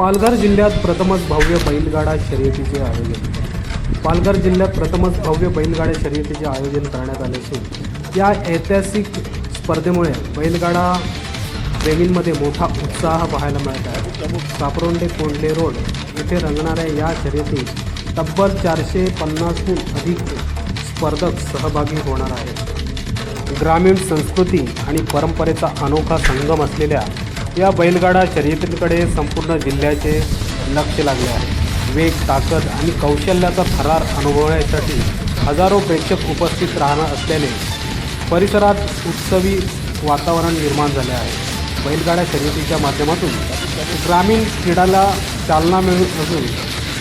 पालघर जिल्ह्यात प्रथमच भव्य बैलगाडा शर्यतीचे आयोजन. पालघर जिल्ह्यात प्रथमच भव्य बैलगाडा शर्यतीचे आयोजन करण्यात आले असून या ऐतिहासिक स्पर्धेमुळे बैलगाडा प्रेमींमध्ये मोठा उत्साह पाहायला मिळत आहे. सापरोंडे कोंडले रोड येथे रंगणाऱ्या या शर्यतीत तब्बल 450हून अधिक स्पर्धक सहभागी होणार आहेत. ग्रामीण संस्कृती आणि परंपरेचा अनोखा संगम असलेल्या या बैलगाडा शर्यतींकडे संपूर्ण जिल्ह्याचे लक्ष लागले आहे. वेग, ताकद आणि कौशल्याचा थरार अनुभवण्यासाठी हजारो प्रेक्षक उपस्थित राहणार असल्याने परिसरात उत्सवी वातावरण निर्माण झाले आहे. बैलगाडा शर्यतीच्या माध्यमातून ग्रामीण क्रीडाला चालना मिळत असून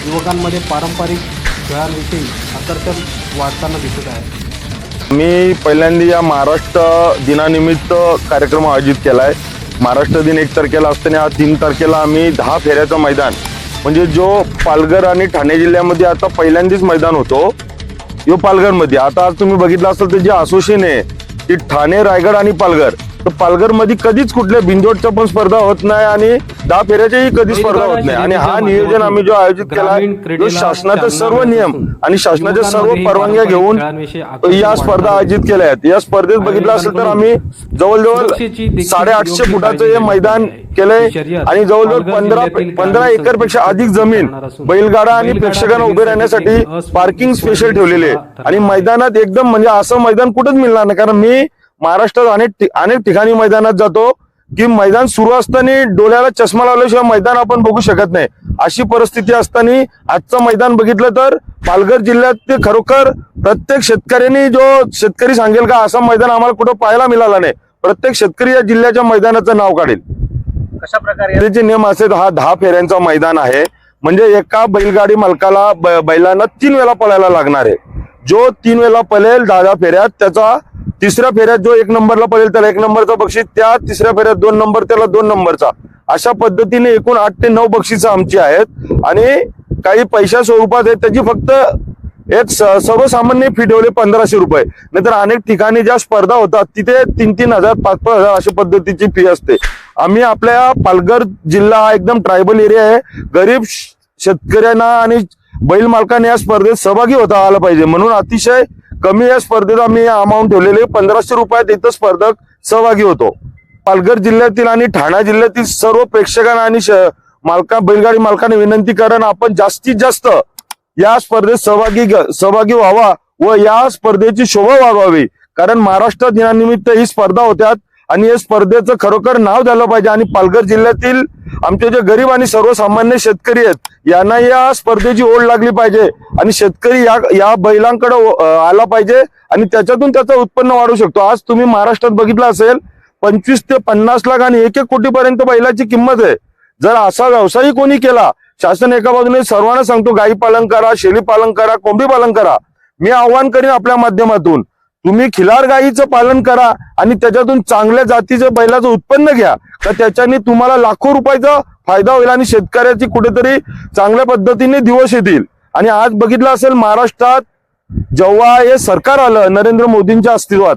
युवकांमध्ये पारंपरिक खेळांविषयी आकर्षण वाढताना दिसत आहे. मी पहिल्यांदा या महाराष्ट्र दिनानिमित्त कार्यक्रम आयोजित केला आहे. महाराष्ट्र दिन 1 तारखेला असताना 3 तारखेला आम्ही 10 फेऱ्याचं मैदान म्हणजे जो पालघर आणि ठाणे जिल्ह्यामध्ये आता पहिल्यांदाच मैदान होतो यो पालघरमध्ये. आता आज तुम्ही बघितलं असेल तर जे असोसिएशन आहे ती ठाणे, रायगड आणि पालघर. तर पालघरमध्ये कधीच कुठल्या बिंजोडच्या पण स्पर्धा होत नाही आणि 10 फेऱ्याच्याही कधी स्पर्धा होत नाही. आणि हा नियोजन आम्ही जो आयोजित केला आहे शासनाचे सर्व नियम आणि शासनाच्या सर्व परवानग्या घेऊन या स्पर्धा आयोजित केल्या आहेत. या स्पर्धेत बघितलं असेल तर आम्ही जवळजवळ 850 फुटाचं हे मैदान केलंय आणि जवळजवळ 15 एकरपेक्षा अधिक जमीन बैलगाडा आणि प्रेक्षकांना उभे राहण्यासाठी पार्किंग स्पेशल ठेवलेले आहे. आणि मैदानात एकदम म्हणजे असं मैदान कुठंच मिळणार नाही. कारण मी महाराष्ट्रात अनेक ठिकाणी मैदानात जातो की मैदान सुरू असताना डोळ्याला चष्मा लावल्याशिवाय मैदान आपण बघू शकत नाही. अशी परिस्थिती असताना आजचं मैदान बघितलं तर पालघर जिल्ह्यात ते खरोखर प्रत्येक शेतकऱ्यांनी जो शेतकरी सांगेल का असं मैदान आम्हाला कुठं पाहायला मिळालं नाही. प्रत्येक शेतकरी या जिल्ह्याच्या मैदानाचं नाव काढेल. कशा प्रकारे नियम असे हा 10 फेऱ्यांचा मैदान आहे. म्हणजे एका बैलगाडी मालकाला बैलांना 3 वेळा पळायला लागणार आहे. जो 3 वेळा पळेल 10 फेऱ्यात त्याचा तिसऱ्या फेऱ्यात जो 1 नंबरला पळेल त्याला 1 नंबरचा बक्षीस, त्या तिसऱ्या फेऱ्यात 2 नंबर त्याला 2 नंबरचा. अशा पद्धतीने एकूण 8 ते 9 बक्षिसं आमची आहेत आणि काही पैशा स्वरूपात आहेत. त्याची फक्त एक सर्वसामान्य फी ठेवले 1500 रुपये. नाहीतर अनेक ठिकाणी ज्या स्पर्धा होतात तिथे 3-3 हजार 5-5 हजार अशा पद्धतीची फी असते. आम्ही आपल्या पालघर जिल्हा हा एकदम ट्रायबल एरिया आहे. गरीब शेतकऱ्यांना आणि बैल मालकांना या स्पर्धेत सहभागी होता आला पाहिजे म्हणून अतिशय कमी या स्पर्धेत आम्ही अमाऊंट ठेवलेले 1500 रुपयात इथं स्पर्धक सहभागी होतो. पालघर जिल्ह्यातील आणि ठाणा जिल्ह्यातील सर्व प्रेक्षकांना आणि बैलगाडी मालकांना विनंती करा आपण जास्तीत जास्त या स्पर्धेत सहभागी व्हावा व या स्पर्धेची शोभा वाढवावी. कारण महाराष्ट्र दिनानिमित्त ही स्पर्धा होत्यात आणि या स्पर्धेचं खरोखर नाव झालं पाहिजे. आणि पालघर जिल्ह्यातील आमचे जे गरीब आणि सर्वसामान्य शेतकरी आहेत यांना या स्पर्धेची ओढ लागली पाहिजे आणि शेतकरी या बैलांकडे आला पाहिजे आणि त्याच्यातून त्याचं उत्पन्न वाढू शकतो. आज तुम्ही महाराष्ट्रात बघितलं असेल 25 ते 50 लाख आणि 1-1 कोटीपर्यंत बैलाची किंमत आहे. जर असा व्यवसाय कोणी केला, शासन एका बाजूने सर्वांना सांगतो गाई पालन करा, शेळी पालन करा, कोंबडी पालन करा. मी आव्हान करीन आपल्या माध्यमातून तुम्ही खिलार गायीचं पालन करा आणि त्याच्यातून चांगल्या जातीचं बैलाचं उत्पन्न घ्या. तर त्याच्याने तुम्हाला लाखो रुपयाचा फायदा होईल आणि शेतकऱ्याची कुठेतरी चांगल्या पद्धतीने दिवस येतील. आणि आज बघितलं असेल महाराष्ट्रात जेव्हा हे सरकार आलं नरेंद्र मोदींच्या अस्तित्वात,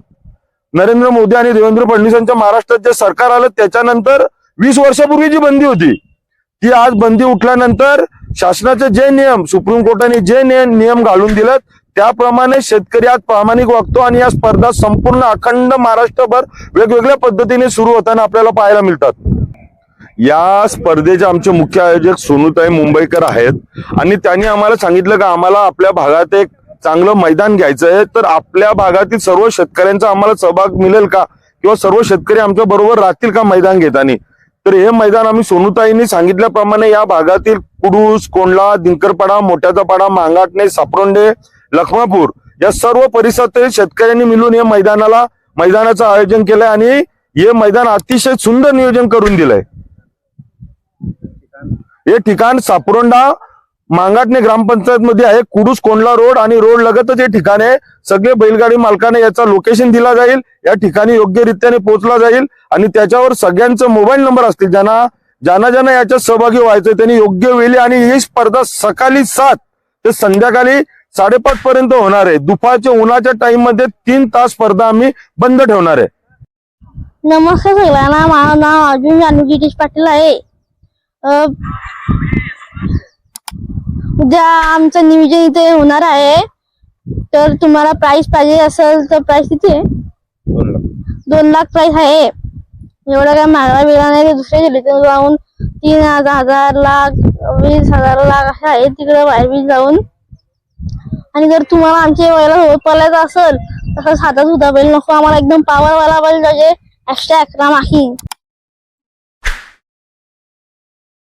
नरेंद्र मोदी आणि देवेंद्र फडणवीसांच्या महाराष्ट्रात जे सरकार आलं त्याच्यानंतर 20 वर्षापूर्वी जी बंदी होती ती आज बंदी उठल्यानंतर शासनाचे जे नियम सुप्रीम कोर्टाने जे नियम घालून दिलेत त्याप्रमाणे शेतकरी आज प्रामाणिक वागतो आणि या स्पर्धा संपूर्ण अखंड महाराष्ट्रभर वेगवेगळ्या पद्धतीने सुरू होताना आपल्याला पाहायला मिळतात. या स्पर्धेचे आमचे मुख्य आयोजक सोनूताई मुंबईकर आहेत आणि त्यांनी आम्हाला सांगितलं की आम्हाला आपल्या भागात एक चांगलं मैदान घ्यायचं आहे. तर आपल्या भागातील सर्व शेतकऱ्यांचा आम्हाला सहभाग मिळेल का किंवा सर्व शेतकरी आमच्या बरोबर राहतील का मैदान घेताना. तर हे मैदान आम्ही सोनूताईंनी सांगितल्याप्रमाणे या भागातील कुडूस, कोंडला, दिंकरपाडा, मोठ्याचा पाडा, मांगाटणे, सापरोंडे, लखमापूर या सर्व परिसरातील शेतकऱ्यांनी मिळून या मैदानाचं आयोजन केलंय आणि हे मैदान अतिशय सुंदर नियोजन करून दिलंय. हे ठिकाण सापरोंडा मांगाटणे ग्रामपंचायत मध्ये आहे. कुडूस कोंडला रोड आणि रोड लगतच हे ठिकाण आहे. सगळे बैलगाडी मालकांना याचा लोकेशन दिला जाईल, या ठिकाणी योग्यरित्याने पोहोचला जाईल आणि त्याच्यावर सगळ्यांचे मोबाईल नंबर असतील. ज्यांना याच्यात सहभागी व्हायचं त्यांनी योग्य वेळी आणि ही स्पर्धा सकाळी 7 ते संध्याकाळी 5:30 पर्यंत होणार आहे. दुपारच्या उन्हाच्या टाइम मध्ये 3 तास स्पर्धा आम्ही बंद ठेवणार आहे. नमस्कार सगळ्यांना, माझं नाव अर्जुन जानूजी पाटील आहे. उद्या आमचं नियोजन इथे होणार आहे, तर तुम्हाला प्राइस पाहिजे असेल तर प्राइस किती आहे? 2 लाख प्राइस आहे. एवढा काय मागला वेळा नाही. ते दुसऱ्या जिल्ह्यात जाऊन 3,000 लाख 20,000 लाख असे आहे तिकडे बाहेर जाऊन. आणि जर तुम्हाला आमच्या बैला सोबत पळायचं असेल तर साधा सुद्धा बैल नको आम्हाला, एकदम पावरवाला बैल पाहिजे. #11 माही.